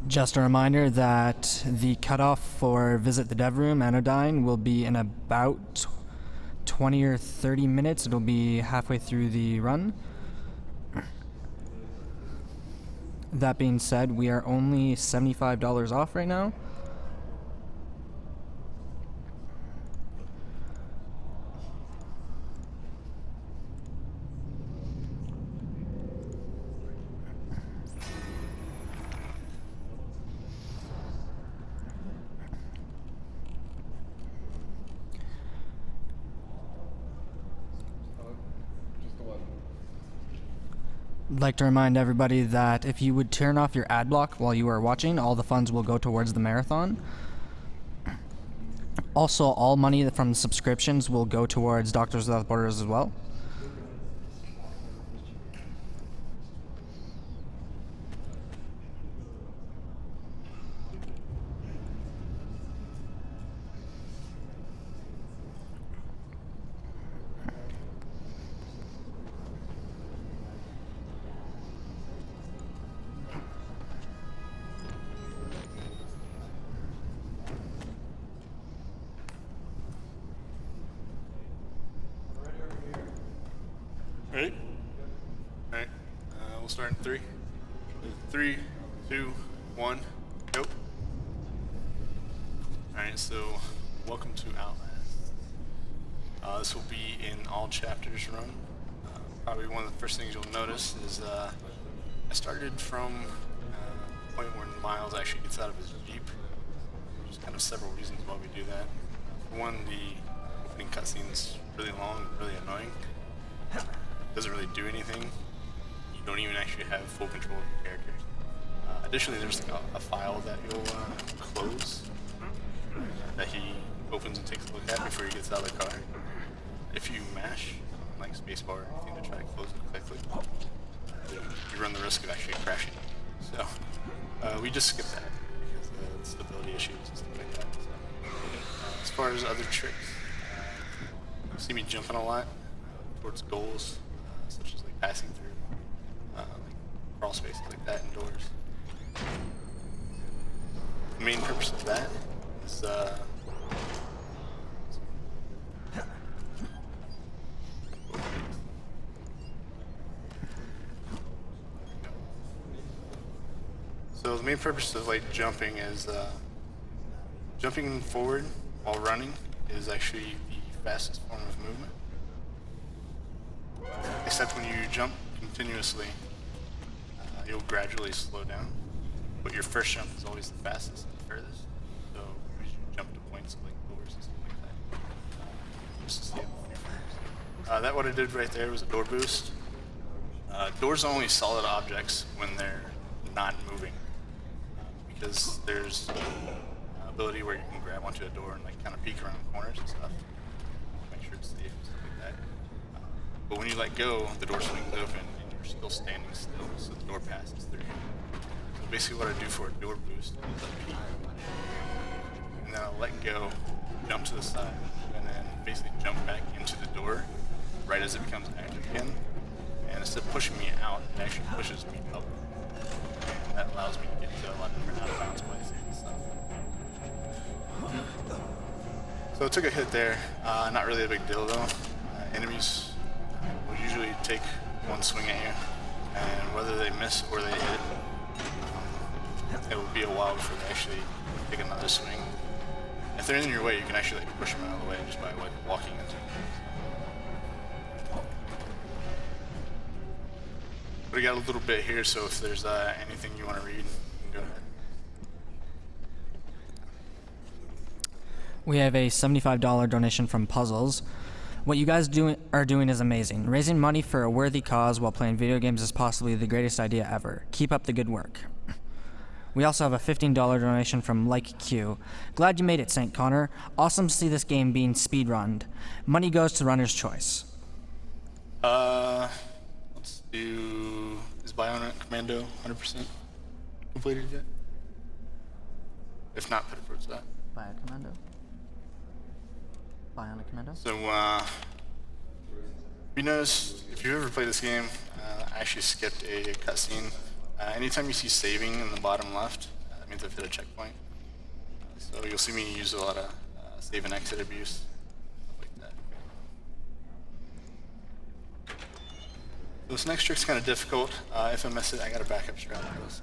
Just a reminder that the cutoff for Visit the Dev Room Anodyne will be in about 20 or 30 minutes. It'll be halfway through the run. That being said, we are only $75 off right now. I'd like to remind everybody that if you would turn off your ad block while you are watching, all the funds will go towards the marathon. Also, all money from subscriptions will go towards Doctors Without Borders as well. Ready? Alright, we'll start in 3. 3, 2, 1, go. Alright, so welcome to Outlast. This will be in all chapters run. Probably one of the first things you'll notice is I started from the point where Miles actually gets out of his Jeep. There's kind of several reasons why we do that. For one, the opening cutscene's really long, really annoying. Doesn't really do anything. You don't even actually have full control of your character. Additionally, there's like a file that you'll close that he opens and takes a look at before he gets out of the car. If you mash like spacebar or anything to try to close it quickly, you run the risk of actually crashing. So we just skip that because of stability issues and stuff like that. So, as far as other tricks, you see me jumping a lot towards goals, such as like passing through like crawl spaces like that indoors. The main purpose of that is so the main purpose of like jumping is jumping forward while running is actually the fastest form of movement. Except when you jump continuously, you'll gradually slow down. But your first jump is always the fastest and the furthest. So you should jump to points like doors and stuff like that. Just to see it. That what I did right there was a door boost. Doors are only solid objects when they're not moving. Because there's an ability where you can grab onto a door and like kind of peek around corners and stuff. Make sure it's safe and stuff like that. But when you let go, the door swings open and you're still standing still, so the door passes through you. So basically what I do for a door boost is I peek, and then I'll let go, jump to the side, and then basically jump back into the door right as it becomes active again. And instead of pushing me out, it actually pushes me up. And that allows me to get to a lot of different out of bounds places and stuff. So I took a hit there, not really a big deal though. Enemies will usually take one swing at you, and whether they miss or they hit, it will be a while before they actually take another swing. If they're in your way, you can actually like push them out of the way just by like walking into them. But I got a little bit here, so if there's anything you want to read, you can go ahead. We have a $75 donation from Puzzles. What you guys are doing is amazing. Raising money for a worthy cause while playing video games is possibly the greatest idea ever. Keep up the good work. We also have a $15 donation from Like Q. Glad you made it, St. Connor. Awesome to see this game being speedrunned. Money goes to runner's choice. Let's do... Is Bionic Commando 100% completed yet? If not, put it towards that. Bionic Commando? Bionic Commando? So, you notice, if you ever played this game, I actually skipped a cutscene. Anytime you see saving in the bottom left, that means I've hit a checkpoint. So you'll see me use a lot of save and exit abuse, stuff like that. So this next trick's kind of difficult. If I miss it, I got a backup strat. So.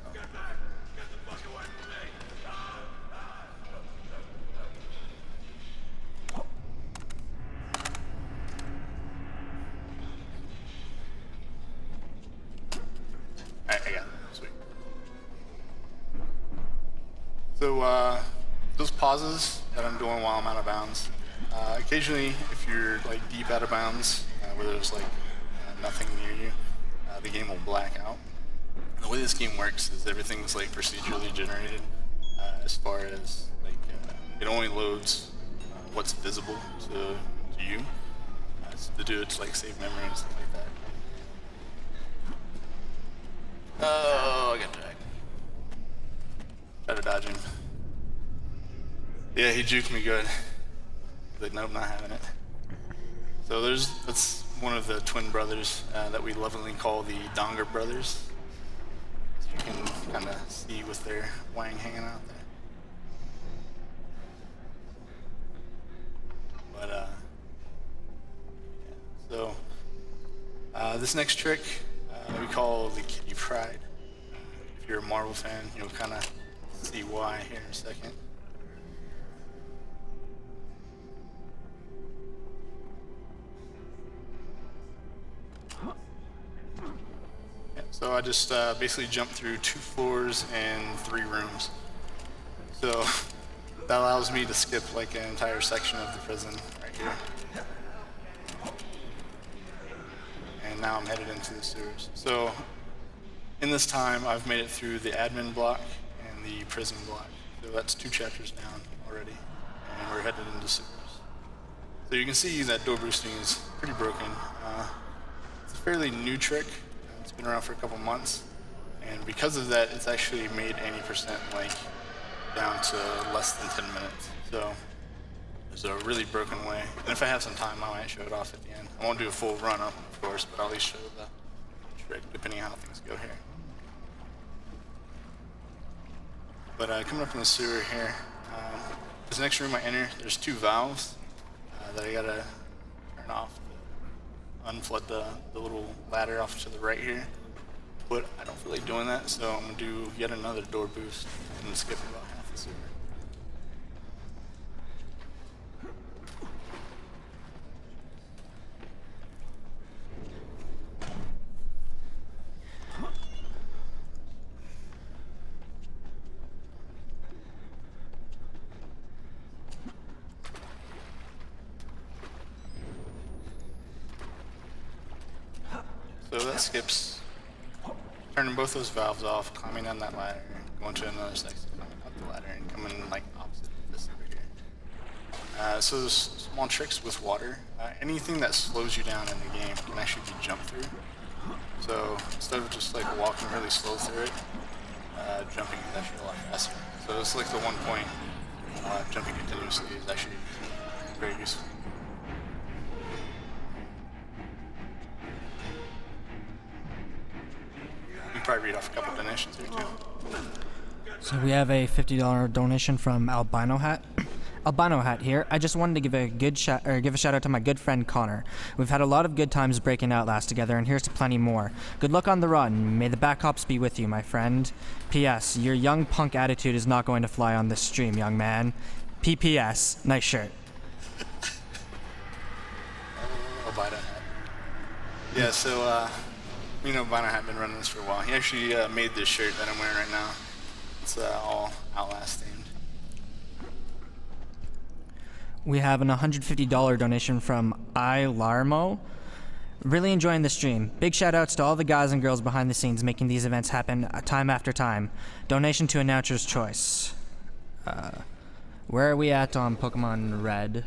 So those pauses that I'm doing while I'm out of bounds, occasionally if you're like deep out of bounds, where there's like nothing near you, the game will black out. And the way this game works is everything's like procedurally generated as far as like it only loads what's visible to you. To do it to like save memory and stuff like that. Oh, I got dragged. Try to dodge him. Yeah, he juked me good. But nope, not having it. So that's one of the twin brothers that we lovingly call the Donger brothers. So you can kind of see with their wang hanging out there. But yeah. So this next trick we call the Kitty Pride. If you're a Marvel fan, you'll kind of see why here in a second. Yeah, so I just basically jumped through 2 floors and 3 rooms. So that allows me to skip like an entire section of the prison right here. And now I'm headed into the sewers. So in this time, I've made it through the admin block and the prison block. So that's 2 chapters down already, and we're headed into sewers. So you can see that door boosting is pretty broken. It's a fairly new trick. It's been around for a couple months, and because of that, it's actually made 80% like down to less than 10 minutes. So there's a really broken way. And if I have some time, I might show it off at the end. I won't do a full run up, of course, but I'll at least show the trick depending on how things go here. But coming up in the sewer here, this next room I enter, there's 2 valves that I gotta turn off to unflood the little ladder off to the right here. But I don't feel like doing that, so I'm gonna do yet another door boost and skip about half the sewer. So that skips turning both those valves off, climbing down that ladder, going to another section, climbing up the ladder, and coming like opposite of this over here. So there's small tricks with water. Anything that slows you down in the game can actually be jumped through. So instead of just like walking really slow through it, jumping is actually a lot faster. So it's like the one point jumping continuously is actually very useful. Probably read off a couple donations here too. So we have a $50 donation from Albino Hat. Albino Hat here. I just wanted to give a shout out to my good friend Connor. We've had a lot of good times breaking Outlast together, and here's to plenty more. Good luck on the run. May the back cops be with you, my friend. P.S. Your young punk attitude is not going to fly on this stream, young man. P.P.S. Nice shirt. Albino Hat. Yeah. So. You know, Albino Hat been running this for a while. He actually made this shirt that I'm wearing right now. It's all Outlast themed. We have an $150 donation from iLarmo. Really enjoying the stream. Big shout outs to all the guys and girls behind the scenes making these events happen time after time. Donation to Announcer's Choice. Where are we at on Pokemon Red?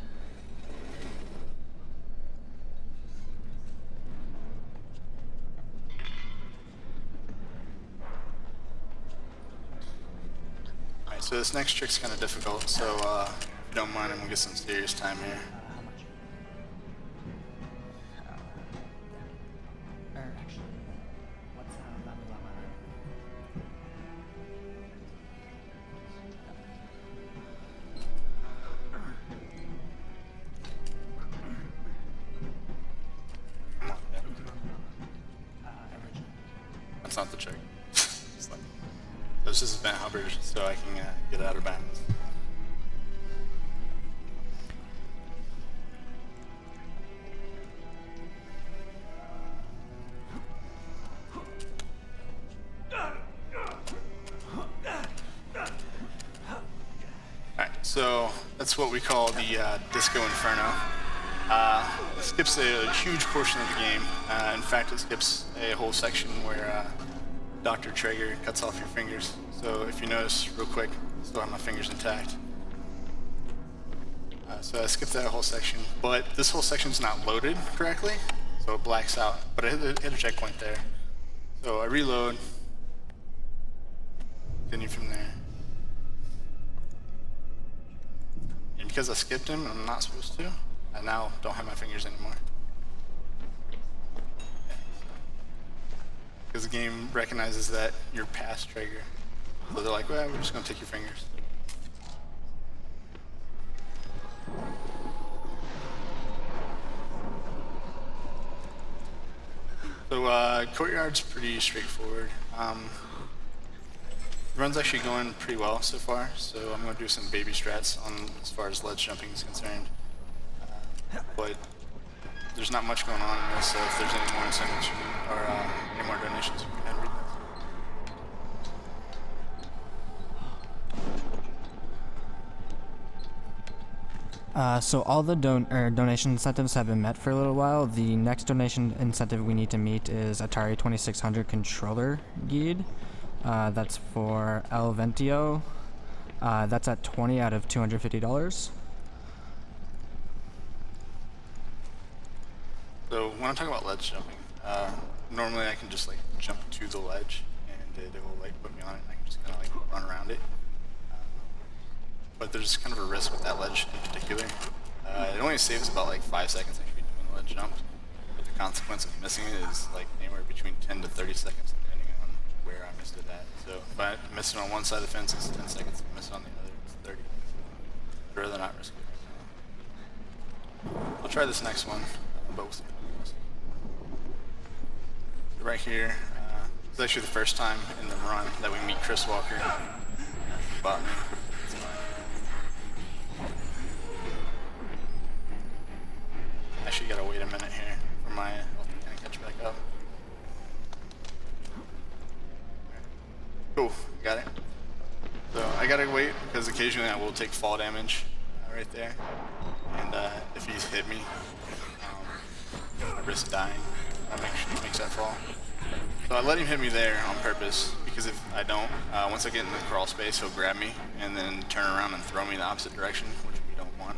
Alright, so this next trick's kind of difficult, so if you don't mind, I'm gonna get some serious time here. That's not the trick. It's like, this is event hoppers, so I can get out of bounds. Alright, so that's what we call the Disco Inferno. It skips a huge portion of the game. In fact, it skips a whole section where Dr. Traeger cuts off your fingers. So if you notice, real quick, I still have my fingers intact. So I skipped that whole section, but this whole section's not loaded correctly, so it blacks out. But I hit a checkpoint there. So I reload, continue from there. And because I skipped him, I'm not supposed to, I now don't have my fingers anymore. Because the game recognizes that you're past Traeger. So they're like, well, we're just going to take your fingers. So courtyard's pretty straightforward. The run's actually going pretty well so far, so I'm going to do some baby strats on as far as ledge jumping is concerned. But there's not much going on in this, so if there's any more incentives or any more donations, you can read those. So all the donation incentives have been met for a little while. The next donation incentive we need to meet is Atari 2600 controller guide. That's for El Ventio. That's at 20 out of $250. So when I'm talking about ledge jumping, normally I can just like jump to the ledge and it will like put me on it and I can just kind of like run around it. But there's kind of a risk with that ledge in particular. It only saves about like 5 seconds actually doing the ledge jump, but the consequence of missing it is like anywhere between 10 to 30 seconds depending on where I missed it at. So if I miss it on one side of the fence, it's 10 seconds. If I miss it on the other, it's 30. I'd rather not risk it. I'll try this next one, but we'll see. Right here, it's actually the first time in the run that we meet Chris Walker. Bought me. Actually gotta wait a minute here for my health to kind of catch back up. Cool, got it. So I gotta wait because occasionally I will take fall damage right there. And if he's hit me, I risk dying. That makes that fall. So I let him hit me there on purpose because if I don't, once I get in the crawl space, he'll grab me and then turn around and throw me the opposite direction, which we don't want.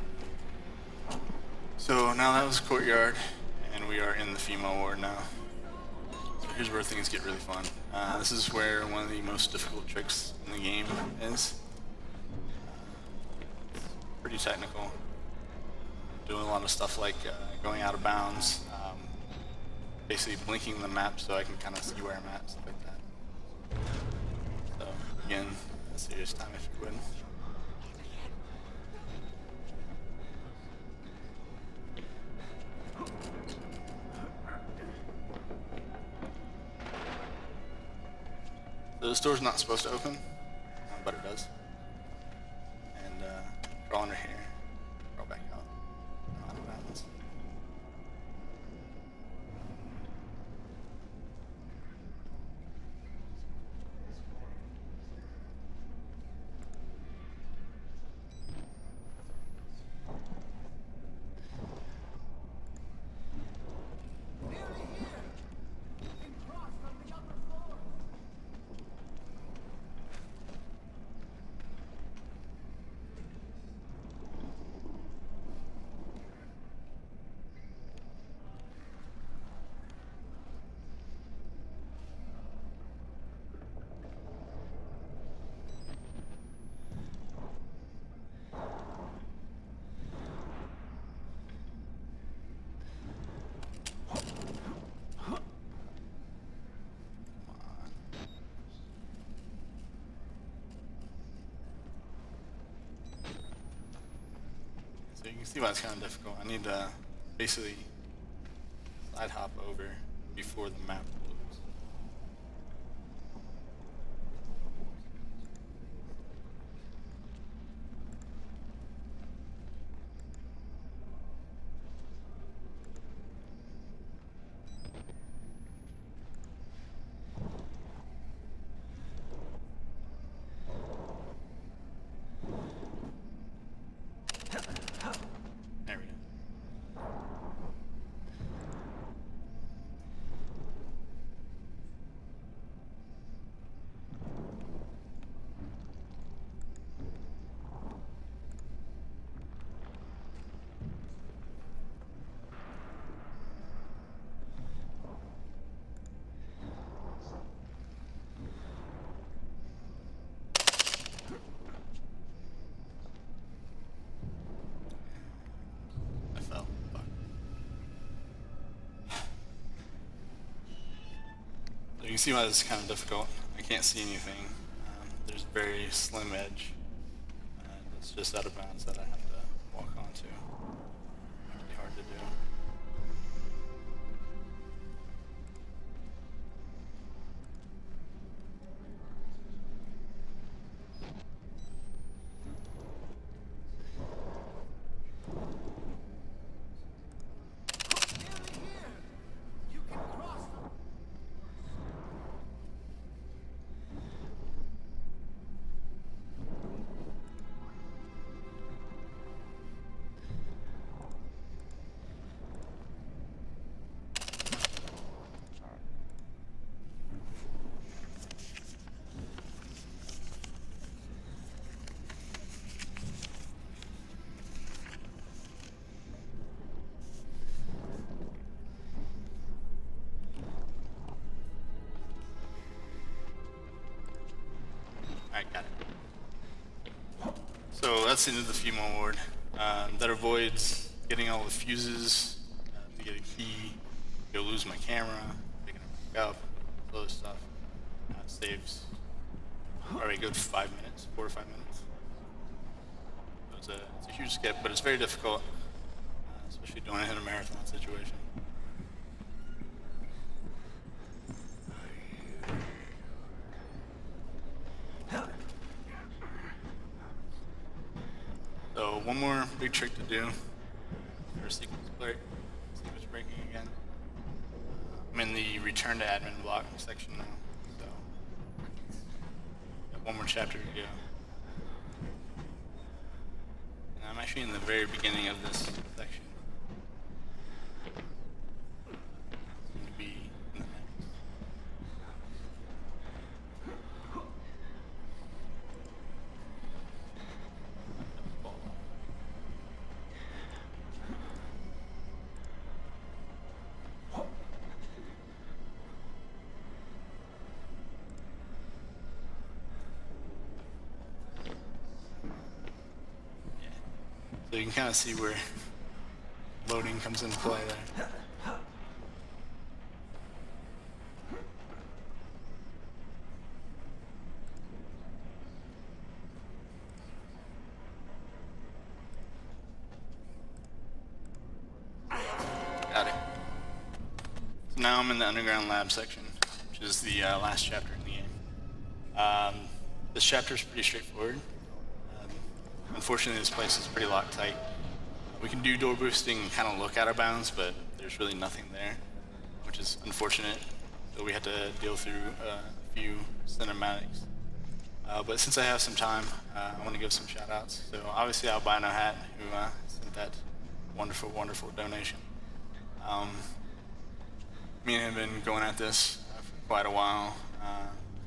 So now that was courtyard, and we are in the female ward now. So here's where things get really fun. This is where one of the most difficult tricks in the game is. Pretty technical. Doing a lot of stuff like going out of bounds. Basically blinking the map so I can kind of see where I'm at, stuff like that. So again, a serious time if you would. So this door's not supposed to open, but it does. And crawl under here, crawl back out, out of bounds. you can see why it's kind of difficult. I need to basically side hop over before the map loads. There we go. I fell. Fuck. So you can see why this is kind of difficult. I can't see anything. There's a very slim edge. It's just out of bounds that I have to walk onto. Really hard to do. Alright, got it. So that's the end of the female ward. That avoids getting all the fuses to get a key, go lose my camera, picking it back up, all this stuff. Saves probably a good 5 minutes, 4 to 5 minutes. So it's a huge skip, but it's very difficult, especially doing it in a marathon situation. So one more big trick to do for sequence breaking again. I'm in the return to admin block section now, so got one more chapter to go. And I'm actually in the very beginning of this section. Seem to be in the next. So you can kind of see where loading comes into play there. Got it. So now I'm in the underground lab section, which is the last chapter in the game. This chapter is pretty straightforward. Unfortunately, this place is pretty Loctite. We can do door boosting and kind of look out of bounds, but there's really nothing there, which is unfortunate. So we had to deal through a few cinematics. But since I have some time, I want to give some shout outs. So obviously Albino Hat, who sent that wonderful, wonderful donation. Me and him have been going at this for quite a while.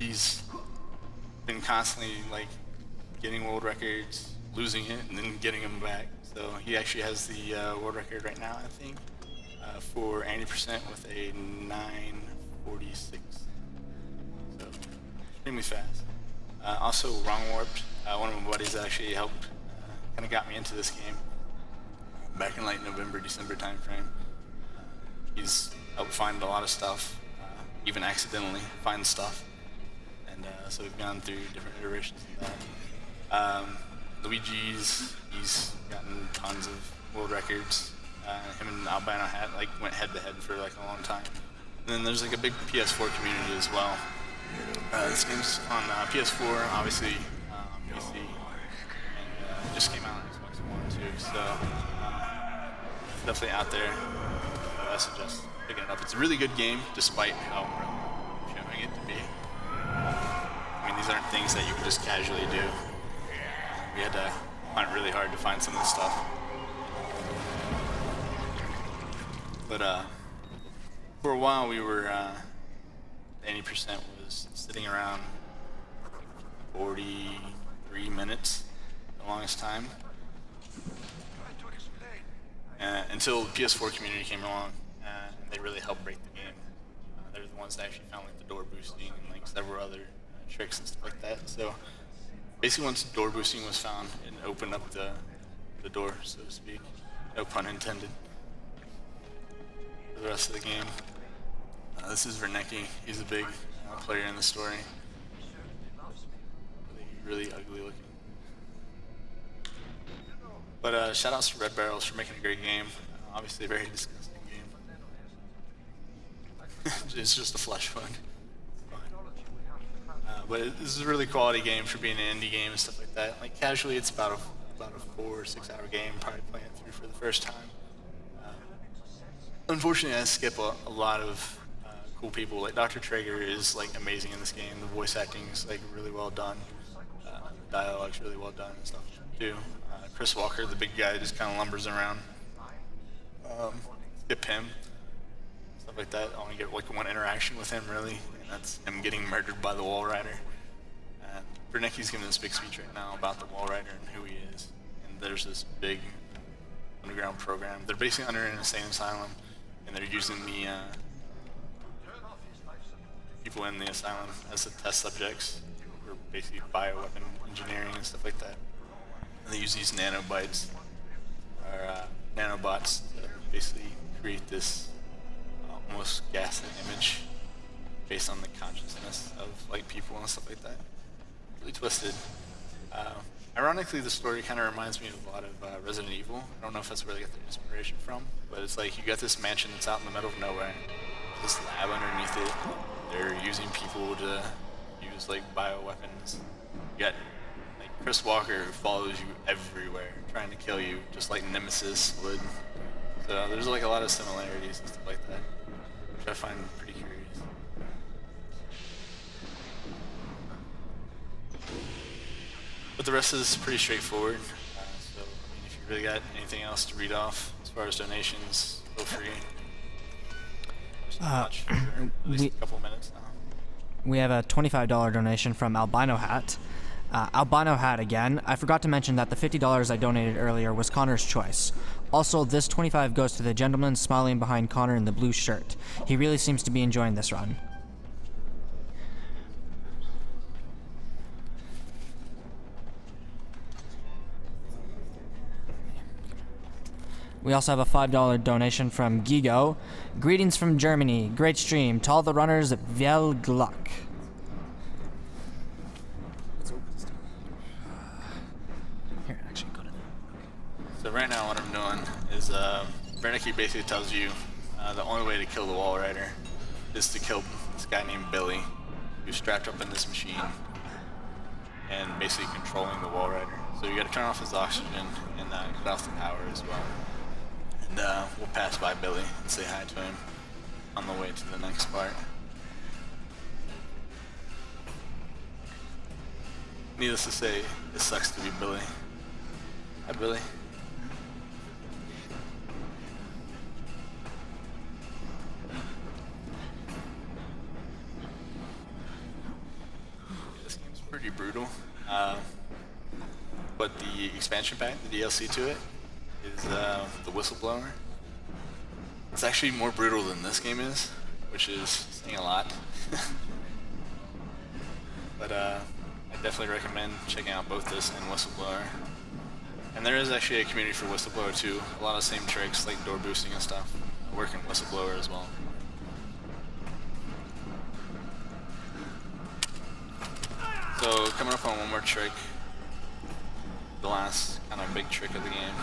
He's been constantly like getting world records, losing it, and then getting them back. So he actually has the world record right now, I think, for 80% with a 9:46. So extremely fast. Also, Wrong Warped, one of my buddies actually helped, kind of got me into this game back in like November, December timeframe. He's helped find a lot of stuff, even accidentally find stuff. And so we've gone through different iterations of that. Luigi's, he's gotten tons of world records. Him and Albino Hat like went head to head for like a long time. And then there's like a big PS4 community as well. This game's on PS4, obviously PC, and just came out on Xbox One too. So it's definitely out there. I suggest picking it up. It's a really good game, despite how showing it to be. I mean, these aren't things that you can just casually do. We had to hunt really hard to find some of this stuff. But for a while, we were 80% was sitting around 43 minutes, the longest time, until the PS4 community came along. They really helped break the game. They're the ones that actually found like the door boosting and like several other tricks and stuff like that. So basically, once door boosting was found, it opened up the door, so to speak. No pun intended. For the rest of the game. This is Vernecki. He's a big player in the story. Really ugly looking. But shout outs to Red Barrels for making a great game. Obviously a very disgusting game. It's just a flesh wound. But this is a really quality game for being an indie game and stuff like that. Like casually, it's about a 4 or 6 hour game. Probably playing it through for the first time. Unfortunately, I skip a lot of cool people. Like Dr. Traeger is like amazing in this game. The voice acting is like really well done. The dialogue's really well done and stuff too. Chris Walker, the big guy, just kind of lumbers around. Skip him, stuff like that. I only get like one interaction with him really, and that's him getting murdered by the Wall Rider. Vernecki's giving this big speech right now about the Wall Rider and who he is. And there's this big underground program. They're basically under an insane asylum. And they're using the people in the asylum as the test subjects for basically bioweapon engineering and stuff like that. And they use these nanobots to basically create this almost ghastly image based on the consciousness of like people and stuff like that. Really twisted. Ironically, the story kind of reminds me of a lot of Resident Evil. I don't know if that's where they get their inspiration from, but it's like you got this mansion that's out in the middle of nowhere, this lab underneath it. They're using people to use like bioweapons. You got like Chris Walker who follows you everywhere, trying to kill you, just like Nemesis would. So there's like a lot of similarities and stuff like that, which I find pretty curious. But the rest is pretty straightforward. So, I mean, if you really got anything else to read off as far as donations, feel free. There's not much for at least a couple minutes now. We have a $25 donation from Albino Hat. Albino Hat again. I forgot to mention that the $50 I donated earlier was Connor's choice. Also, this $25 goes to the gentleman smiling behind Connor in the blue shirt. He really seems to be enjoying this run. We also have a $5 donation from Gigo. Greetings from Germany. Great stream. To all the runners at Viel Glück. Here, actually, go to that. So right now what I'm doing is Vernecki basically tells you the only way to kill the Wall Rider is to kill this guy named Billy, who's strapped up in this machine and basically controlling the Wall Rider. So you gotta turn off his oxygen and cut off the power as well. And we'll pass by Billy and say hi to him on the way to the next part. Needless to say, it sucks to be Billy. Hi, Billy. This game's pretty brutal. But the expansion pack, the DLC to it, is the Whistleblower. It's actually more brutal than this game is, which is saying a lot. But I definitely recommend checking out both this and Whistleblower. And there is actually a community for Whistleblower too. A lot of the same tricks like door boosting and stuff work in Whistleblower as well. So coming up on one more trick, the last kind of big trick of the game.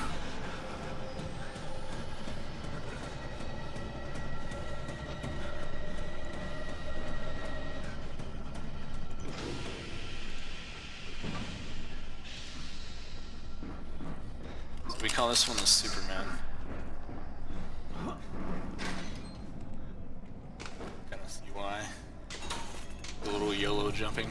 call this one the Superman. Kind of see why. A little YOLO jumping.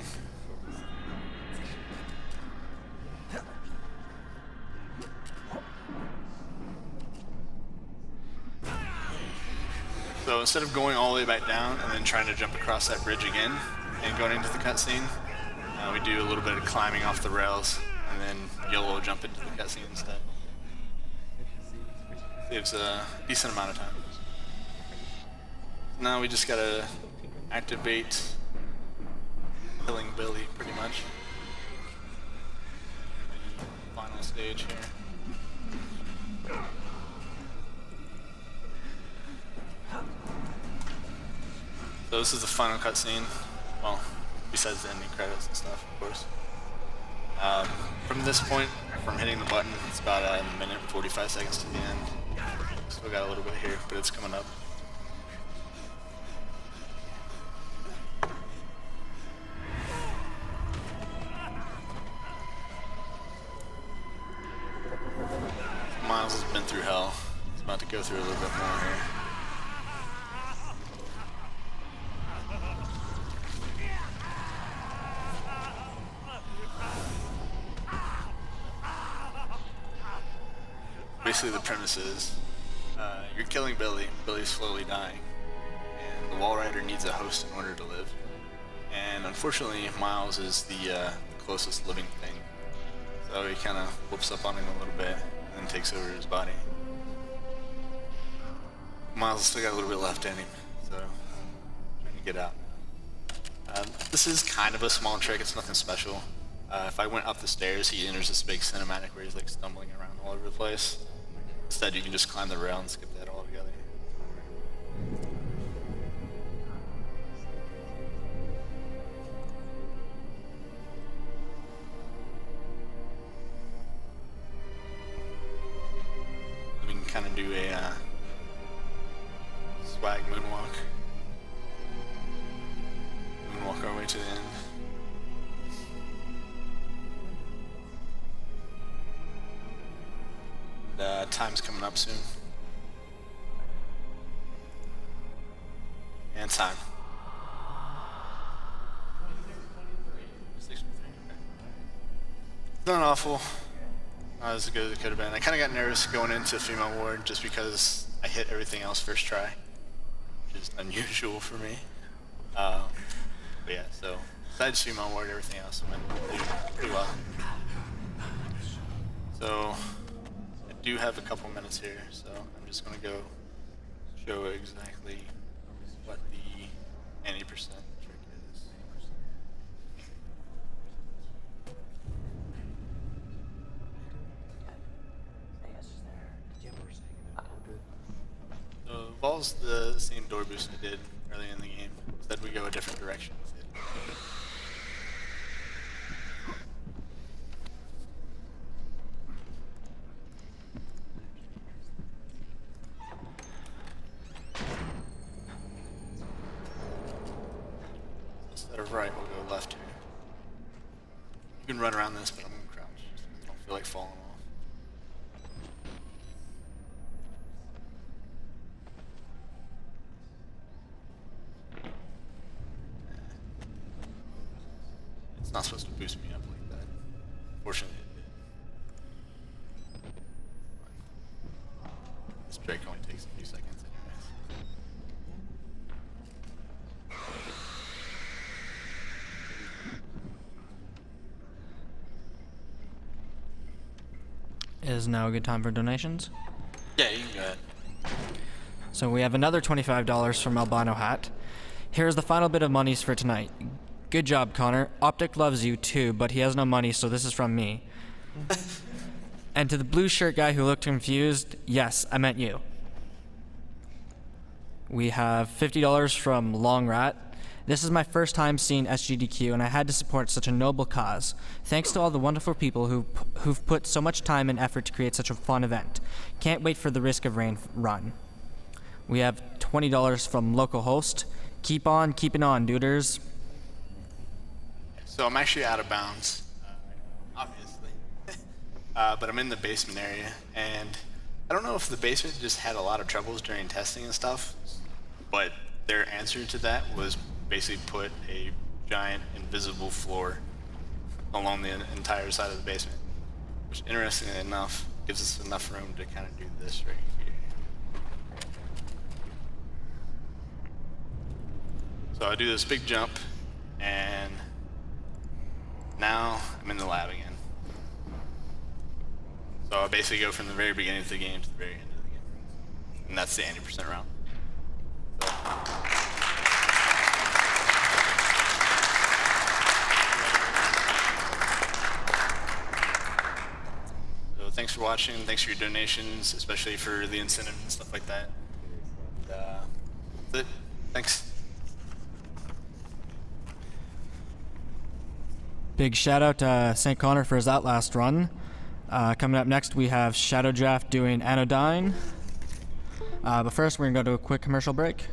So instead of going all the way back down and then trying to jump across that bridge again and going into the cutscene, we do a little bit of climbing off the rails and then YOLO jump into the cutscene instead. Saves a decent amount of time. Now we just gotta activate Killing Billy pretty much. Final stage here. So this is the final cutscene. Well, besides the ending credits and stuff, of course. From this point, from hitting the button, it's about a minute and 45 seconds to the end. Still got a little bit here, but it's coming up. Miles has been through hell. He's about to go through a little bit more here. Basically the premise is, you're killing Billy, Billy's slowly dying, and the Wall Rider needs a host in order to live. And unfortunately, Miles is the closest living thing. So he kind of whoops up on him a little bit, and then takes over his body. Miles has still got a little bit left in him, so trying to get out. This is kind of a small trick, it's nothing special. If I went up the stairs, he enters this big cinematic where he's like stumbling around all over the place. Instead, you can just climb the rail and skip that altogether. We can kind of do a swag moonwalk. Moonwalk our way to the end. Time's coming up soon. And time. It's not awful. Not as good as it could have been. I kind of got nervous going into female ward just because I hit everything else first try, which is unusual for me. But yeah, so besides female ward, everything else went pretty well. So I do have a couple minutes here, so I'm just going to go show exactly what the 90% trick is. So it involves the same door boost I did early in the game, instead we go a different direction with it. Instead of right, we'll go left here. You can run around this, but I'm going to crouch. I don't feel like falling off. It's not supposed to boost me up like that. Fortunately, it did. This trick only takes a few seconds anyways. Is now a good time for donations? Yeah, you can go ahead. So we have another $25 from Albino Hat. Here's the final bit of monies for tonight. Good job, Connor. Optic loves you too, but he has no money, so this is from me. And to the blue shirt guy who looked confused, yes, I meant you. We have $50 from Long Rat. This is my first time seeing SGDQ, and I had to support such a noble cause. Thanks to all the wonderful people who've put so much time and effort to create such a fun event. Can't wait for the Risk of Rain run. We have $20 from Local Host. Keep on keeping on, duders. So I'm actually out of bounds, obviously. but I'm in the basement area, and I don't know if the basement just had a lot of troubles during testing and stuff, but their answer to that was basically put a giant invisible floor along the entire side of the basement, which interestingly enough gives us enough room to kind of do this right here. So I do this big jump, and now I'm in the lab again. So I basically go from the very beginning of the game to the very end of the game. And that's the 80% round. So thanks for watching, thanks for your donations, especially for the incentive and stuff like that. And, that's it. Thanks. Big shout out to St. Connor for his Outlast run. Coming up next, we have Shadow Draft doing Anodyne. But first, we're going to go to a quick commercial break.